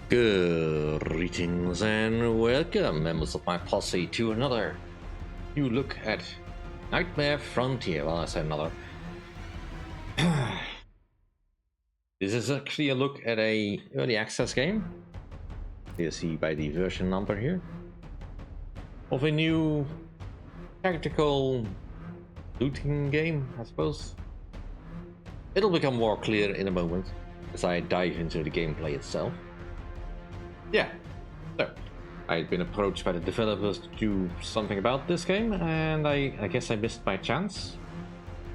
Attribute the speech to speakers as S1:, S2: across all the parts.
S1: Greetings and welcome, members of my posse, to another new look at Nightmare Frontier. Well, I said another. This is actually a look at a early access game. You see by the version number here of a new tactical looting game, I suppose. It'll become more clear in a moment as I dive into the gameplay itself. Yeah, so I'd been approached by the developers to do something about this game, and I guess I missed my chance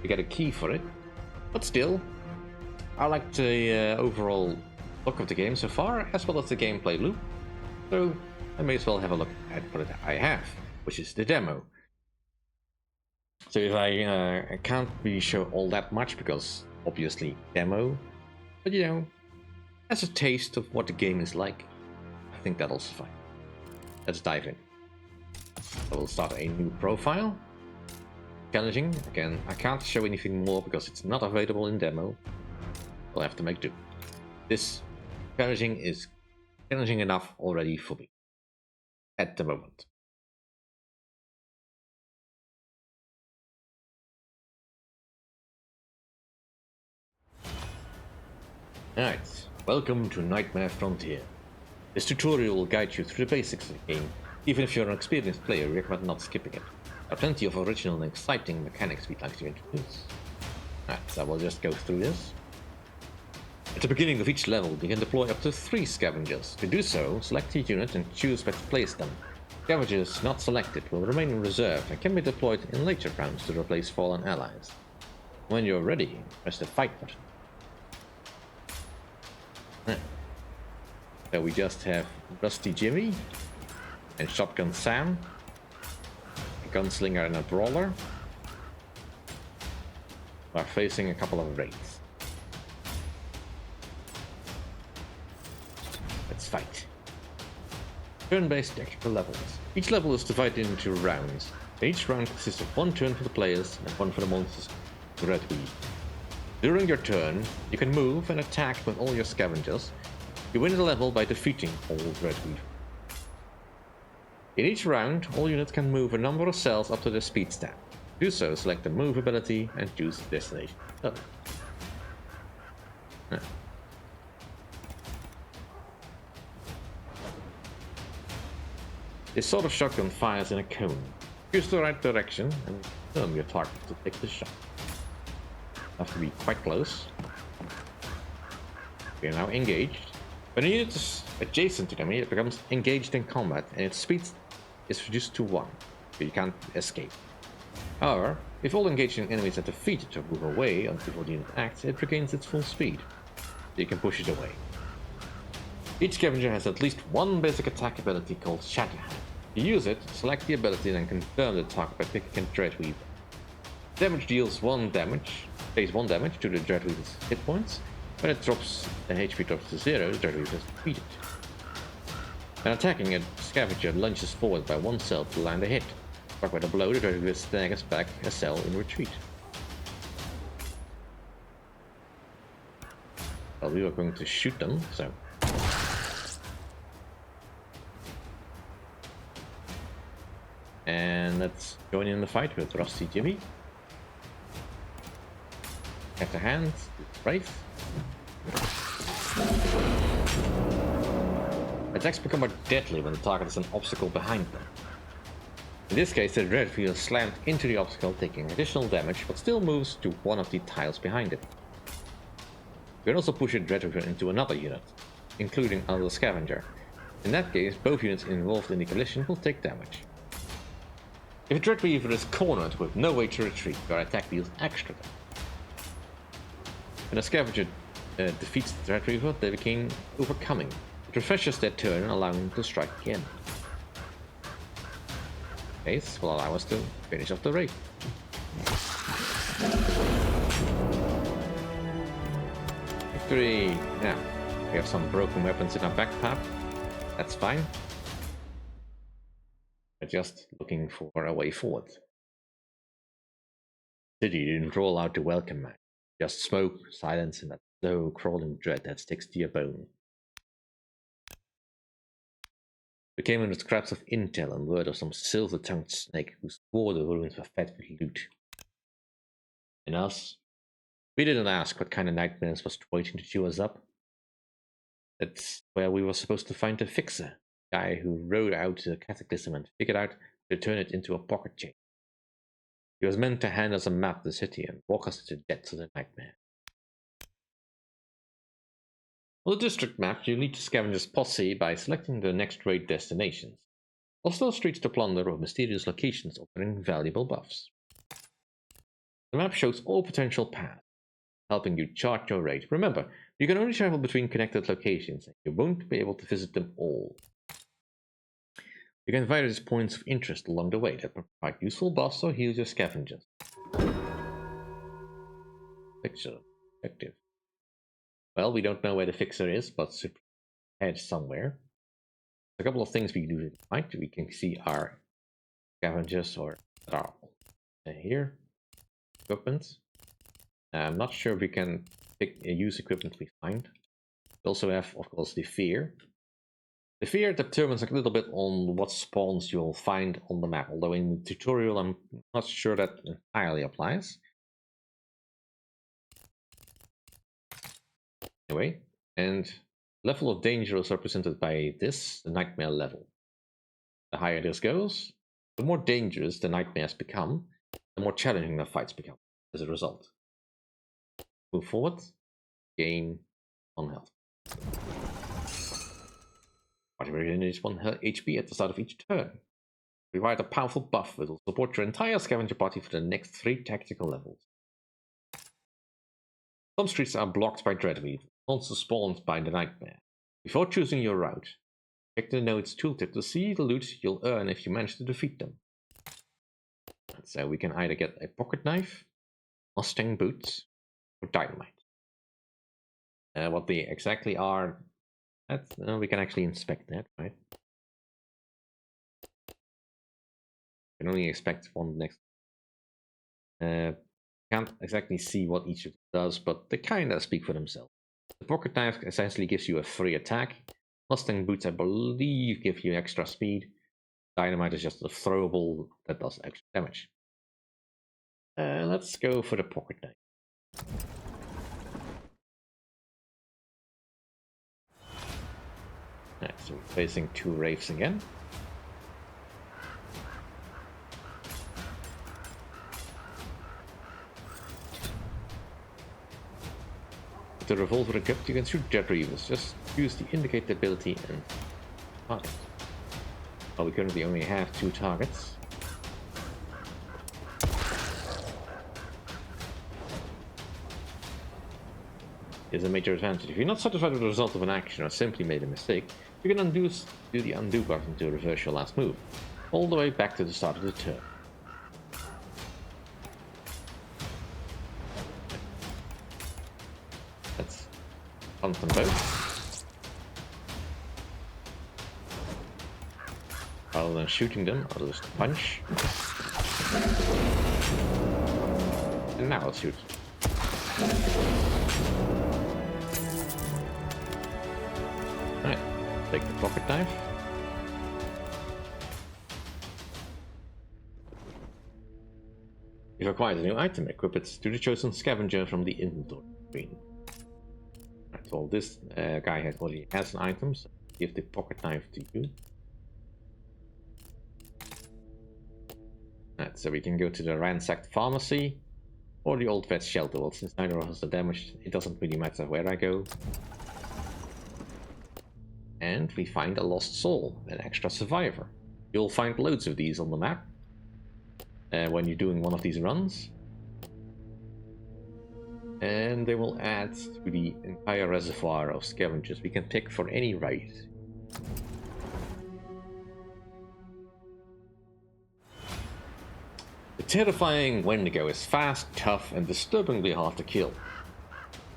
S1: to get a key for it. But still, I like the overall look of the game so far, as well as the gameplay loop. So I may as well have a look at what I have, which is the demo. So if I can't really show all that much because obviously demo, but you know, as a taste of what the game is like, I think that'll suffice. Let's dive in. So we'll start a new profile. Challenging. Again, I can't show anything more because it's not available in demo. We'll have to make do. This challenging is challenging enough already for me at the moment. Alright, welcome to Nightmare Frontier. This tutorial will guide you through the basics of the game. Even if you're an experienced player, we recommend not skipping it. There are plenty of original and exciting mechanics we'd like to introduce. Alright, so we'll just go through this. At the beginning of each level, you can deploy up to 3 scavengers. To do so, select your unit and choose where to place them. Scavengers not selected will remain in reserve and can be deployed in later rounds to replace fallen allies. When you're ready, press the fight button. So we just have Rusty Jimmy and Shotgun Sam, a gunslinger and a brawler. We're facing a couple of raids. Let's fight. Turn-based tactical levels. Each level is divided into rounds. Each round consists of 1 turn for the players and 1 for the monsters to Dreadweavers. During your turn, you can move and attack with all your scavengers. You win the level by defeating all Dreadweavers. In each round, all units can move a number of cells up to their speed stat. To do so, select the move ability and choose the destination. This sort of shotgun fires in a cone. Choose the right direction and turn your target to take the shot. Have to be quite close. We are now engaged. When a unit is adjacent to the enemy, it becomes engaged in combat, and its speed is reduced to 1, so you can't escape. However, if all engaging enemies are defeated or move away until the unit acts, it regains its full speed, so you can push it away. Each scavenger has at least one basic attack ability called Shatterhand. To use it, select the ability and then confirm the target by picking a Dreadweaver. Damage deals 1 damage to the Dreadweaver's hit points. When it drops, the HP drops to 0, the Dreadweaver is defeated. When attacking, a scavenger lunges forward by 1 cell to land a hit. Struck by the blow, the Dreadweaver staggers back a cell in retreat. Well, we are going to shoot them, so... And let's join in the fight with Rusty Jimmy. At the hand, Wraith. Attacks become more deadly when the target is an obstacle behind them. In this case, the Dreadweaver slammed into the obstacle, taking additional damage, but still moves to one of the tiles behind it. You can also push a Dreadweaver into another unit, including another scavenger. In that case, both units involved in the collision will take damage. If a Dreadweaver is cornered with no way to retreat, your attack deals extra damage. When a scavenger defeats the Dreadweaver, they begin overcoming. It refreshes their turn, allowing them to strike again. This will allow us to finish off the raid. Victory! Now, we have some broken weapons in our backpack. That's fine. We're just looking for a way forward. The city didn't roll out to welcome me. Just smoke, silence, and that slow crawling dread that sticks to your bone. We came in with scraps of intel and word of some silver-tongued snake who swore the ruins were fed with loot. And us? We didn't ask what kind of nightmares was waiting to chew us up. That's where we were supposed to find the fixer, the guy who rode out the cataclysm and figured out to turn it into a pocket change. He was meant to hand us a map of the city and walk us to the depths of the nightmare. On the district map, you lead the scavenger's posse by selecting the next raid destinations. Also streets to plunder or mysterious locations offering valuable buffs. The map shows all potential paths, helping you chart your raid. Remember, you can only travel between connected locations, and you won't be able to visit them all. You can find various points of interest along the way that provide useful buffs or heal your scavengers. Fixer objective. Well, we don't know where the fixer is, but should head somewhere. A couple of things we can do tonight. We can see our scavengers or our here equipment. I'm not sure if we can use equipment we find. We also have, of course, the fear. The fear determines a little bit on what spawns you'll find on the map, although in the tutorial I'm not sure that entirely applies. Anyway, and level of danger is represented by this, the nightmare level. The higher this goes, the more dangerous the nightmares become, the more challenging the fights become as a result. Move forward, gain 1 health. Party variant is 1 HP at the start of each turn. Provide a powerful buff that will support your entire scavenger party for the next 3 tactical levels. Some streets are blocked by Dreadweavers, also spawned by the nightmare. Before choosing your route, check the node's tooltip to see the loot you'll earn if you manage to defeat them. So we can either get a pocket knife, Mustang boots, or dynamite. What they exactly are, we can actually inspect that, right? We can only expect one next. Can't exactly see what each of them does, but they kinda speak for themselves. The pocket knife essentially gives you a free attack. Mustang boots, I believe, give you extra speed. Dynamite is just a throwable that does extra damage. Let's go for the pocket knife. Alright, so we're facing 2 wraiths again. With the revolver equipped, you can shoot Dreadweavers. Just use the indicate ability and target. Well, we currently only have 2 targets. Is a major advantage. If you're not satisfied with the result of an action or simply made a mistake, you can do the undo button to reverse your last move, all the way back to the start of the turn. Let's hunt them both. Rather than shooting them, I'll just punch. And now I'll shoot. Alright, take the pocket knife. You've acquired a new item, equip it to the chosen scavenger from the inventory screen. Alright, well this guy already has an item, so give the pocket knife to you. Alright, so we can go to the ransacked pharmacy or the old vet's shelter. Well, since neither of us are damaged, it doesn't really matter where I go. And we find a lost soul, an extra survivor. You'll find loads of these on the map when you're doing one of these runs. And they will add to the entire reservoir of scavengers we can pick for any raid. The terrifying Wendigo is fast, tough, and disturbingly hard to kill.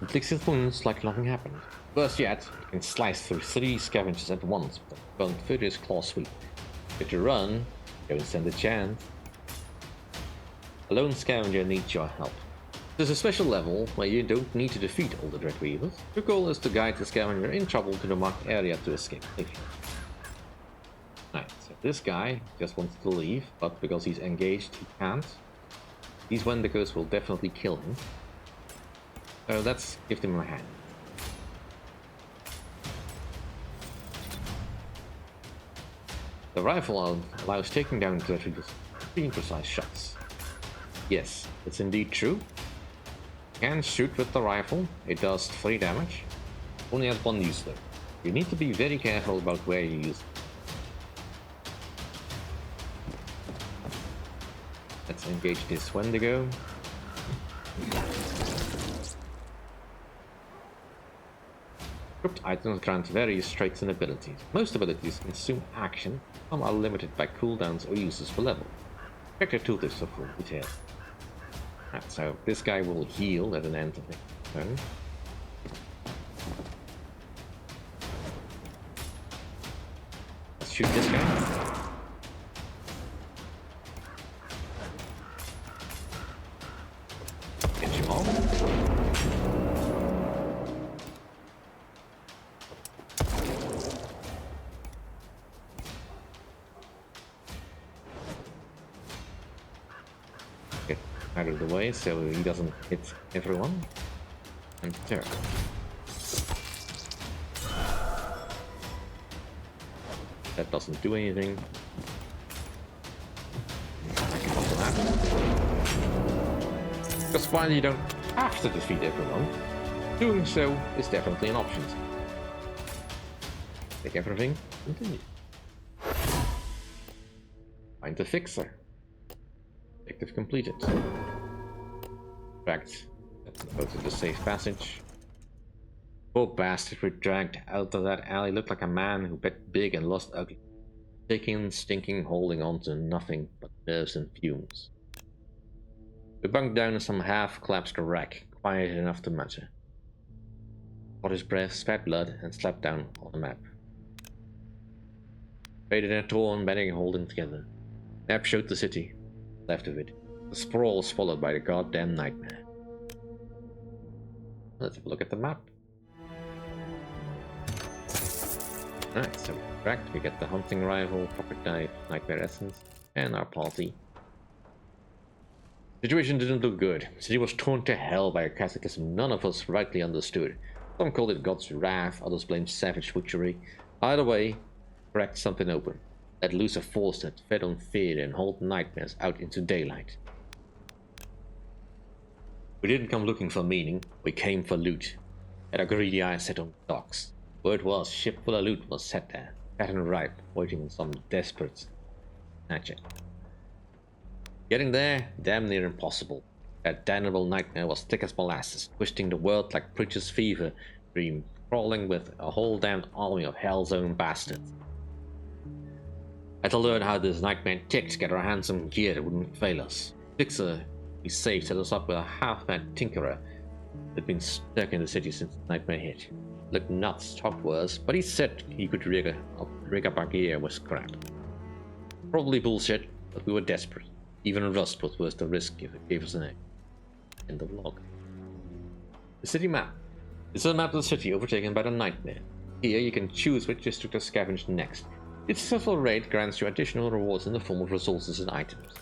S1: It licks its wounds like nothing happened. Worse yet, it can slice through 3 scavengers at once with a blunt, furious claw sweep. If you run, don't stand a chance. A lone scavenger needs your help. There's a special level where you don't need to defeat all the Dreadweavers. Your goal is to guide the scavenger in trouble to the marked area to escape safely. This guy just wants to leave, but because he's engaged, he can't. These Wendigos will definitely kill him. So let's give them a hand. The rifle allows taking down Dreadweavers with extreme precise shots. Yes, it's indeed true. You can shoot with the rifle, it does 3 damage. Only has one use though. You need to be very careful about where you use it. Let's engage this Wendigo. Equipped items grant various traits and abilities. Most abilities consume action, some are limited by cooldowns or uses per level. Check the tooltips for full detail. Right, so this guy will heal at an end of the turn. Let's shoot this guy. Get him off. Get out of the way so he doesn't hit everyone. And there. That doesn't do anything. Because while you don't have to defeat everyone, doing so is definitely an option. Take everything, continue. Find the fixer. Objective completed. In fact, let's go to the safe passage. Poor bastard we dragged out of that alley looked like a man who bet big and lost ugly. Shaking, stinking, holding on to nothing but nerves and fumes. We bunked down in some half-collapsed wreck, quiet enough to matter. Caught his breath, spat blood, and slapped down on the map. Faded and torn, bending and holding together. Map showed the city, left of it. The sprawl swallowed by the goddamn nightmare. Let's have a look at the map. Alright, so we get the hunting rifle, pocket knife, nightmare essence, and our party. Situation didn't look good. The city was torn to hell by a cataclysm none of us rightly understood. Some called it God's wrath, others blamed savage butchery. Either way, cracked something open. Let loose a force that fed on fear and hauled nightmares out into daylight. We didn't come looking for meaning, we came for loot. Had our greedy eyes set on docks. Word was, ship full of loot was set there, fat and ripe, waiting on some desperate snatcher. Getting there, damn near impossible. That damnable nightmare was thick as molasses, twisting the world like Preacher's fever dream, crawling with a whole damned army of hell's own bastards. Had to learn how this nightmare ticked, get our hands on gear that wouldn't fail us. Fixer we saved set us up with a half-mad tinkerer that'd been stuck in the city since the nightmare hit. Looked nuts, talked worse, but he said he could rig up our gear with scrap. Probably bullshit, but we were desperate. Even rust was worth the risk if it gave us an egg. End of log. The city map. This is a map of the city overtaken by the nightmare. Here you can choose which district to scavenge next. Each successful raid grants you additional rewards in the form of resources and items.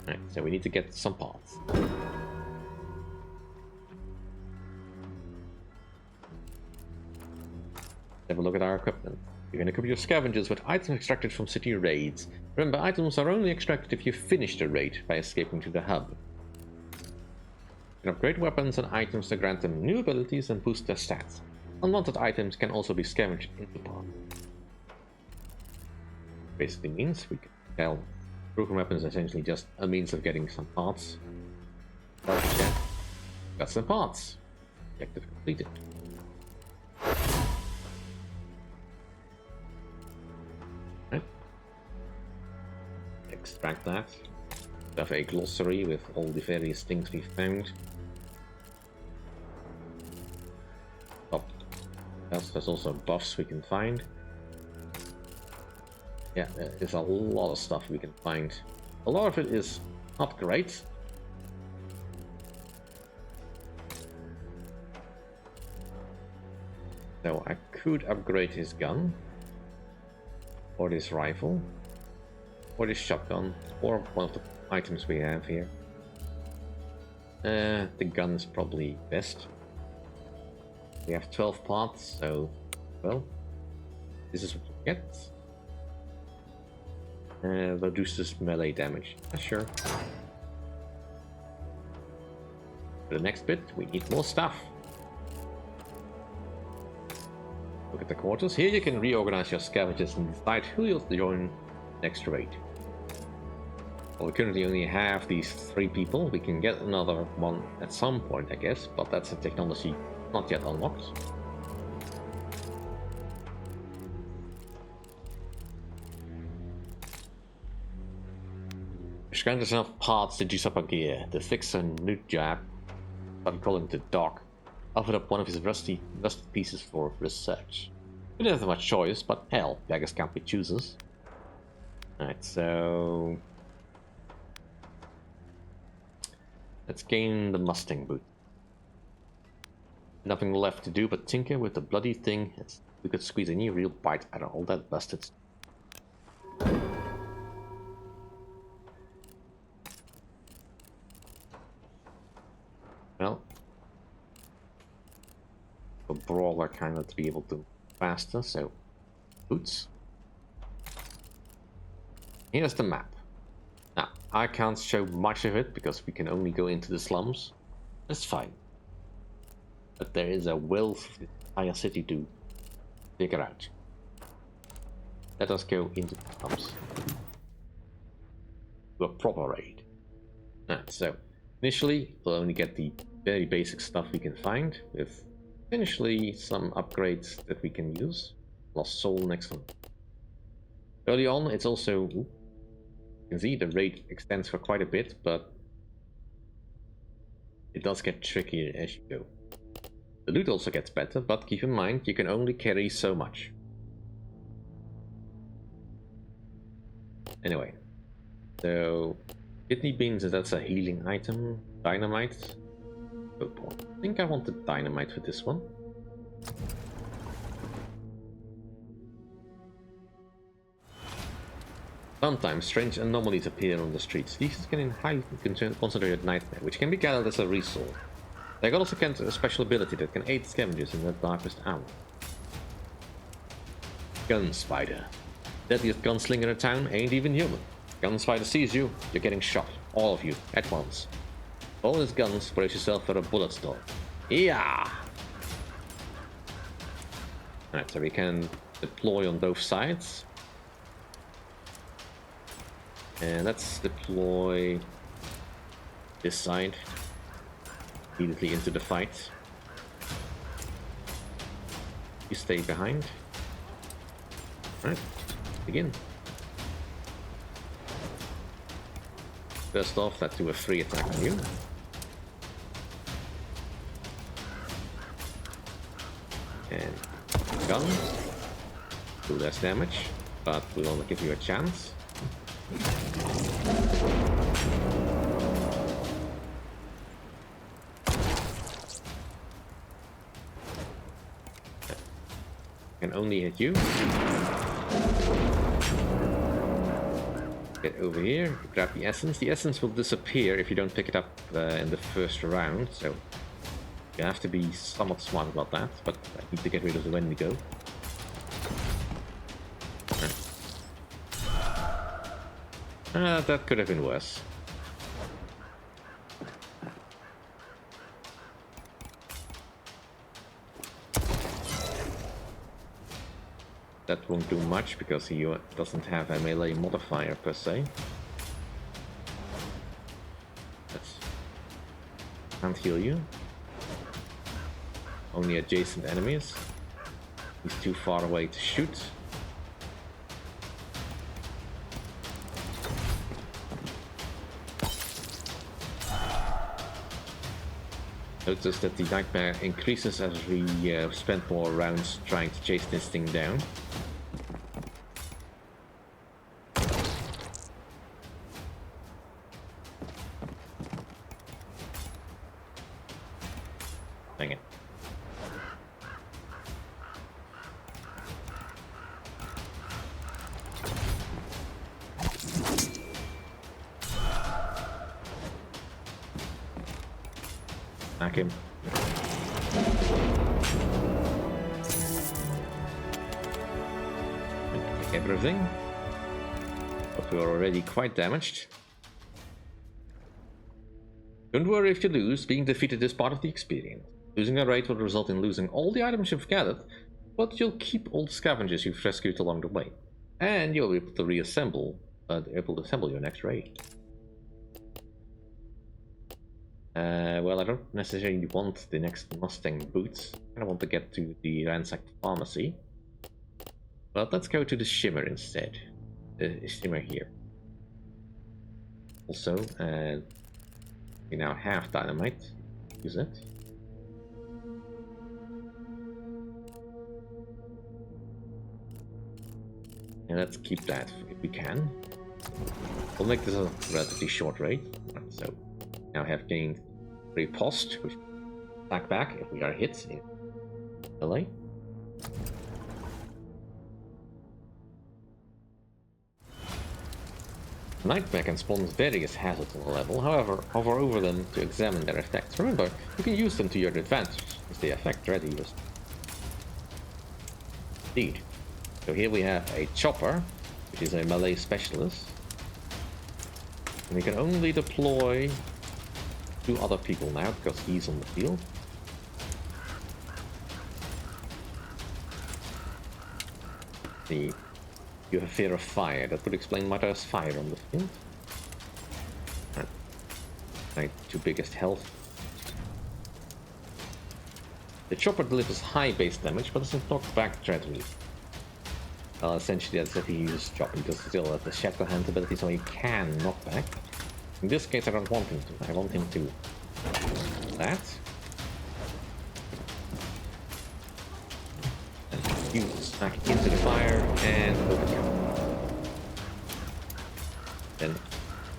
S1: Alright, so we need to get some parts. Have a look at our equipment. You can equip your scavengers with items extracted from city raids. Remember, items are only extracted if you finish the raid by escaping to the hub. You can upgrade weapons and items to grant them new abilities and boost their stats. Unwanted items can also be scavenged into parts. Basically means we can tell broken weapons are essentially just a means of getting some parts. Got some parts. Objective completed. Extract that. We have a glossary with all the various things we found. Oh, there's also buffs we can find. Yeah, there's a lot of stuff we can find. A lot of it is not great. So I could upgrade his gun. or this rifle, or this shotgun, or one of the items we have here. The gun is probably best. We have 12 parts, so, well, this is what we get. Reduces melee damage. Sure. For the next bit, we need more stuff. Look at the quarters. Here you can reorganize your scavengers and decide who you'll join next raid. Well, we currently only have these 3 people. We can get another one at some point, I guess, but that's a technology not yet unlocked. Scavengers enough parts to juice up our gear. The fixer Nujab, I'm calling the dog, offered up one of his rusty pieces for research. We didn't have much choice, but hell, beggars can't be choosers. Alright, so let's gain the Mustang boot. Nothing left to do but tinker with the bloody thing. We could squeeze any real bite out of all that busted stuff. Well, a brawler kind of to be able to faster, so boots. Here's the map. Now, I can't show much of it because we can only go into the slums. That's fine. But there is a wealth of the entire city to figure out. Let us go into the slums. To a proper raid. So, initially, we'll only get the very basic stuff we can find, with eventually some upgrades that we can use. Lost Soul next one. Early on, it's also... you can see the raid extends for quite a bit, but it does get trickier as you go. The loot also gets better, but keep in mind, you can only carry so much. Anyway, so kidney beans, that's a healing item. Dynamite. Oh boy. I think I want the dynamite for this one. Sometimes strange anomalies appear on the streets. These can in highly concentrated nightmare, which can be gathered as a resource. They also can a special ability that can aid scavengers in their darkest hour. Gun Spider. Deadliest gunslinger in town ain't even human. Gun Spider sees you, you're getting shot. All of you, at once. All his guns, brace yourself for a bullet storm. Yeah! Alright, so we can deploy on both sides. And let's deploy this side immediately into the fight. You stay behind. Alright, begin. First off, let's do a free attack on you. And gun. Do less damage, but we'll only give you a chance. Can only hit you. Get over here, grab the essence. The essence will disappear if you don't pick it up in the first round, so you have to be somewhat smart about that, but I need to get rid of the Wendigo. That could have been worse. That won't do much because he doesn't have a melee modifier per se. Can't heal you. Only adjacent enemies. He's too far away to shoot. Notice that the nightmare increases as we spend more rounds trying to chase this thing down. Dang it. him. Everything. But we are already quite damaged. Don't worry if you lose, being defeated is part of the experience. Losing a raid will result in losing all the items you've gathered, but you'll keep all the scavengers you've rescued along the way. And you'll be able to assemble your next raid. Well, I don't necessarily want the next Mustang boots. I want to get to the ransacked pharmacy. But let's go to the Shimmer instead. The Shimmer here. Also, we now have dynamite. Use it. And let's keep that if we can. We'll make this a relatively short raid. So now have gained riposte, which back if we are hit in LA. Nightmare can spawn various hazards on a level, however, hover over them to examine their effects. Remember, you can use them to your advantage, as they affect Dreadweavers. Indeed. So here we have a chopper, which is a melee specialist. And we can only deploy 2 other people now, because he's on the field. You have fear of fire. That would explain why there's fire on the field. My 2 biggest health. The chopper delivers high base damage, but doesn't knock back Dreadweavers. Well, essentially that's if he uses chopper. He does still have the shatter hand ability, so he can knock back. In this case, I don't want him to. I want him to that. You smack into the fire and overkill. Then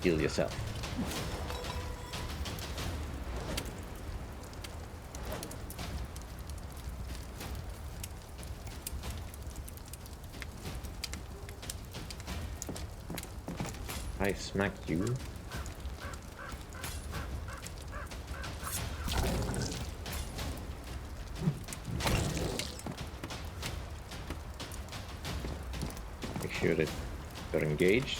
S1: heal yourself. I smacked you. Sure that you're engaged.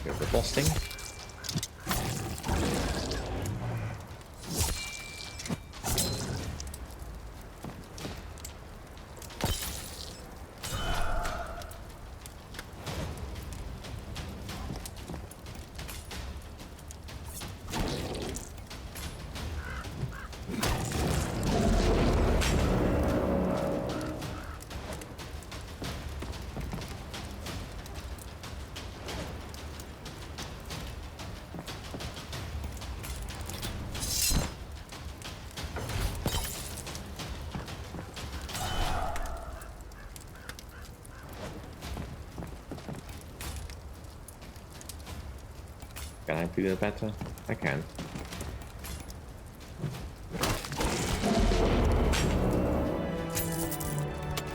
S1: You're riposting. Can I do that better? I can.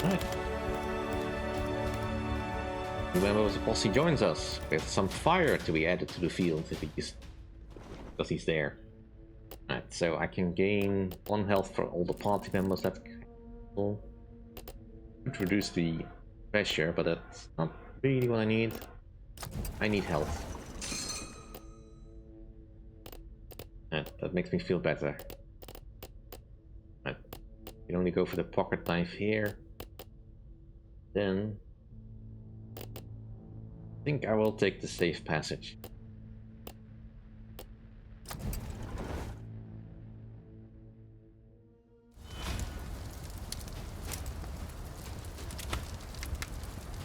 S1: Right. New members of the posse joins us with some fire to be added to the field if he's because he's there. Right, so I can gain 1 health for all the party members. That's cool. Reduce the pressure, but that's not really what I need. I need health. That makes me feel better. Right. You can only go for the pocket knife here. Then I think I will take the safe passage.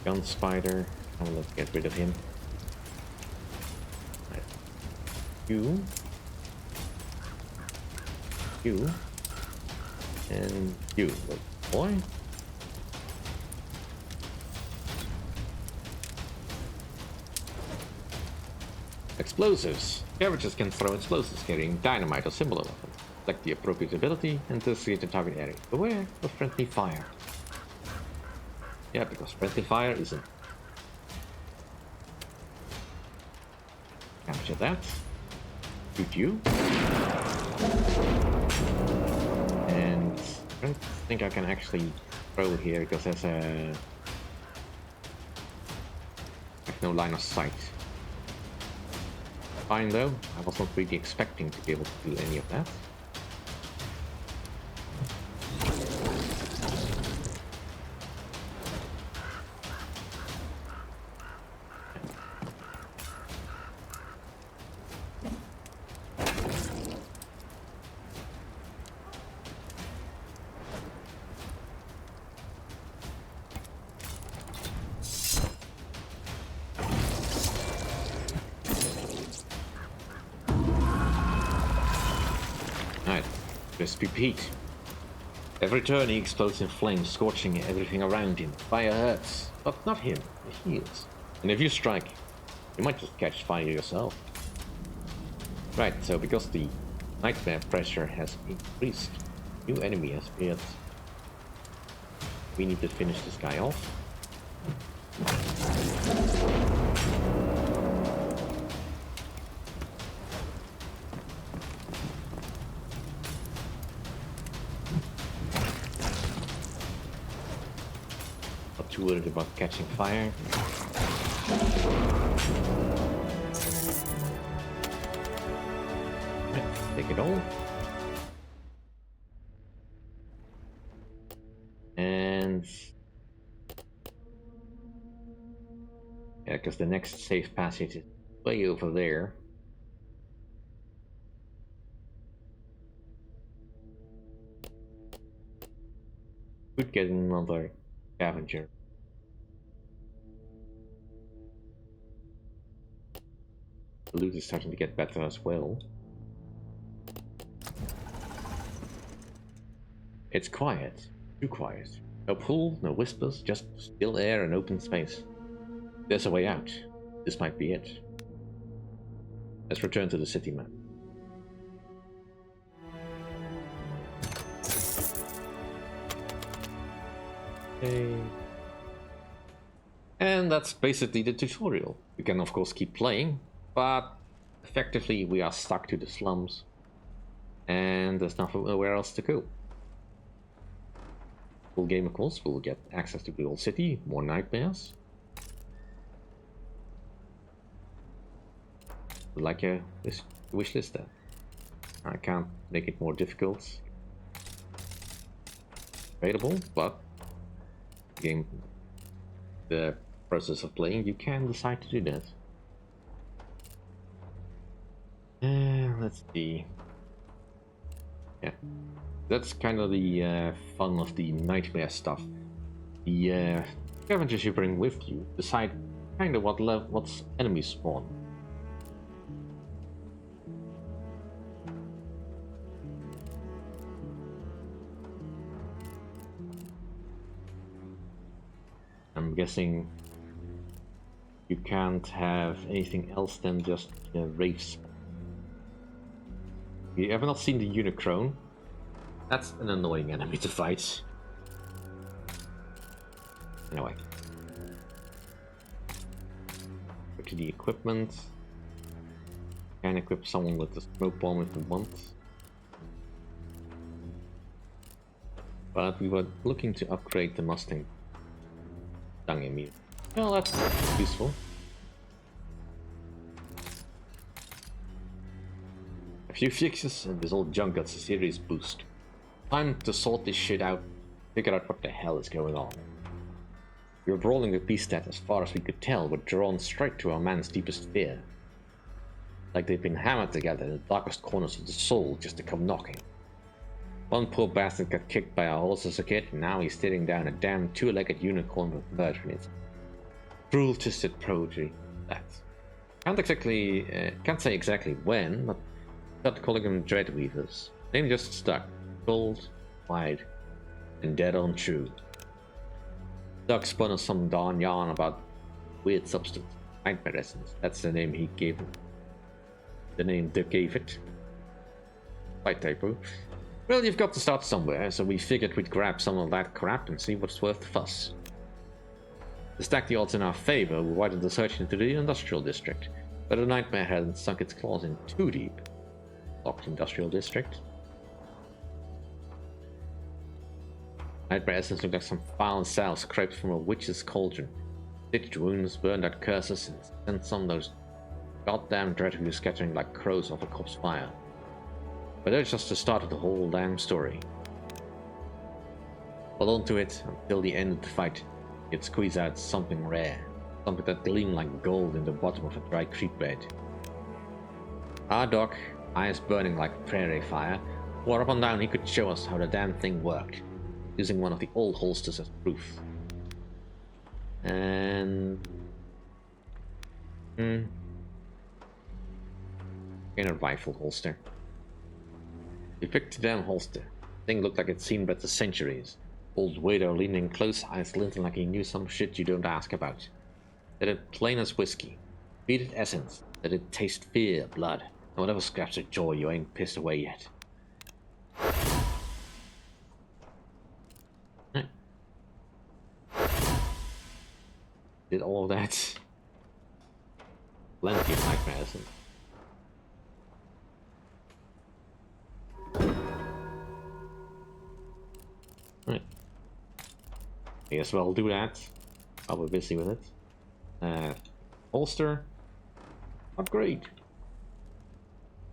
S1: Gun spider. I will get rid of him. Right. You. You. And you, little boy. Explosives. Scavengers can throw explosives carrying dynamite or similar weapons. Select the appropriate ability and investigate the target area. Beware of friendly fire. Yeah, because friendly fire isn't. Capture that. shoot you. And I don't think I can actually throw here because there's no line of sight. Fine though, I was not really expecting to be able to do any of that. Just repeat. Every turn he explodes in flames, scorching everything around him. Fire hurts, but not him, it heals. And if you strike, you might just catch fire yourself. Right, so because the nightmare pressure has increased, new enemy has appeared. We need to finish this guy off. Too worried about catching fire. Take it all. And yeah, because the next safe passage is way over there. Could get another scavenger. The loot is starting to get better as well. It's quiet. Too quiet. No pool, no whispers, just still air and open space. There's a way out. This might be it. Let's return to the city map. Okay. And that's basically the tutorial. You can of course keep playing, but effectively we are stuck to the slums and there's nowhere else to go. Full game of course, we'll get access to the old city, more nightmares. Like a wish list there. I can't make it more difficult. Available, but the process of playing, you can decide to do that. Let's see. Yeah, that's kind of the fun of the nightmare stuff. The scavengers you bring with you decide kind of what's enemies spawn. I'm guessing you can't have anything else than just wraiths. You have not seen the Unicron? That's an annoying enemy to fight. Anyway. Go to the equipment. Can equip someone with the smoke bomb if we want. But we were looking to upgrade the Mustang. Well, that's useful. A few fixes and this old junk got a serious boost. Time to sort this shit out, figure out what the hell is going on. We were brawling the beast that, as far as we could tell, were drawn straight to our man's deepest fear. Like they'd been hammered together in the darkest corners of the soul just to come knocking. One poor bastard got kicked by a horse as a kid, and now he's staring down a damn two-legged unicorn with murder in it. Cruel, twisted prodigy, that. Can't say exactly when, but started calling them Dreadweavers. Name just stuck. Cold, wide, and dead on true. Doug spun us some darn yarn about weird substance, nightmare essence. That's the name he gave it. The name Doug gave it. Slight typo. Well, you've got to start somewhere, so we figured we'd grab some of that crap and see what's worth the fuss. To stack the odds in our favor, we widened the search into the industrial district, but the nightmare hadn't sunk its claws in too deep. Locked Industrial District. Nightmare essence looked like some foul cells scraped from a witch's cauldron. Stitched wounds, burned out curses, and sent some of those goddamn Dreadweavers scattering like crows off a cop's fire. But that's just the start of the whole damn story. Hold on to it until the end of the fight. You'd squeeze out something rare, something that gleamed like gold in the bottom of a dry creek bed. Our Doc, eyes burning like prairie fire, swore up and down he could show us how the damn thing worked, using one of the old holsters as proof. And... in a rifle holster. He picked the damn holster. The thing looked like it'd seen better centuries. Old Wader leaning close, eyes glinting like he knew some shit you don't ask about. That it plain as whiskey. Beat it essence. That it taste fear, blood, and whatever scraps of joy you ain't pissed away yet. Did all of that. Plenty of nightmare essence. Right. I guess I'll do that. I'll be busy with it. Holster. Upgrade.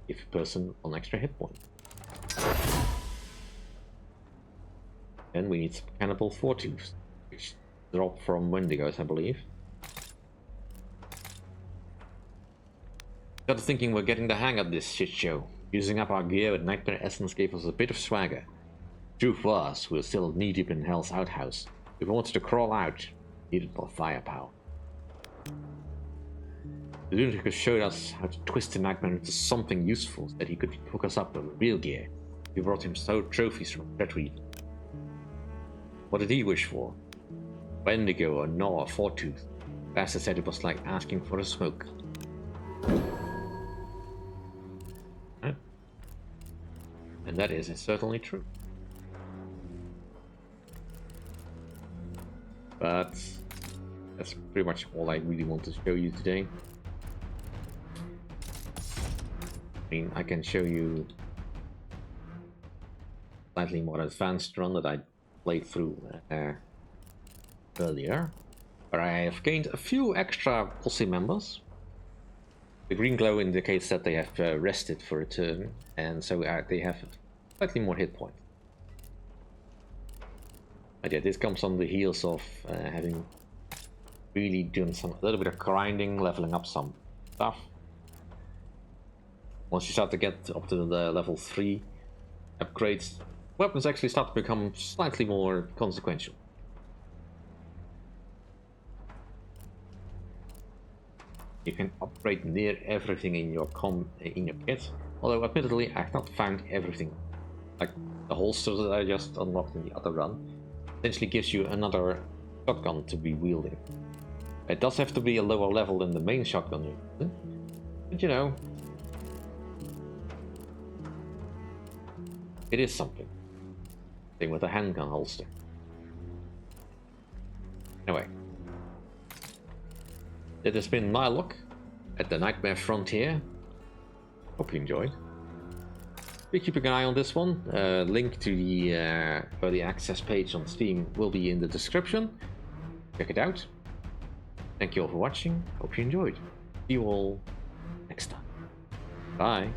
S1: Give a person an extra hit point. Then we need some cannibal fortitudes, which drop from Wendigos, I believe. Got to thinking we're getting the hang of this shit show. Using up our gear with nightmare essence gave us a bit of swagger. Truth was, we were still knee-deep in Hell's outhouse. If we wanted to crawl out, we needed more firepower. The lunatic showed us how to twist the nightmare into something useful so that he could hook us up with real gear. We brought him trophies from Dreadweavers. What did he wish for? Wendigo or Gnaw or Foretooth? Bastard said it was like asking for a smoke. And that is certainly true. But that's pretty much all I really want to show you today. I mean, I can show you slightly more advanced run that I played through earlier, where I have gained a few extra posse members. The green glow indicates that they have rested for a turn, and so they have slightly more hit points. But yeah, this comes on the heels of having really done a little bit of grinding, leveling up some stuff. Once you start to get up to the level 3 upgrades, weapons actually start to become slightly more consequential. You can upgrade near everything in your kit, although admittedly I have not found everything. Like the holster that I just unlocked in the other run essentially gives you another shotgun to be wielding. It does have to be a lower level than the main shotgun you're using, but you know, it is something. Same with a handgun holster. Anyway, it has been my luck at the NightmareFrontier. Hope you enjoyed. Be keeping an eye on this one. Link to the early access page on Steam will be in the description. Check it out. Thank you all for watching. Hope you enjoyed. See you all next time. Bye.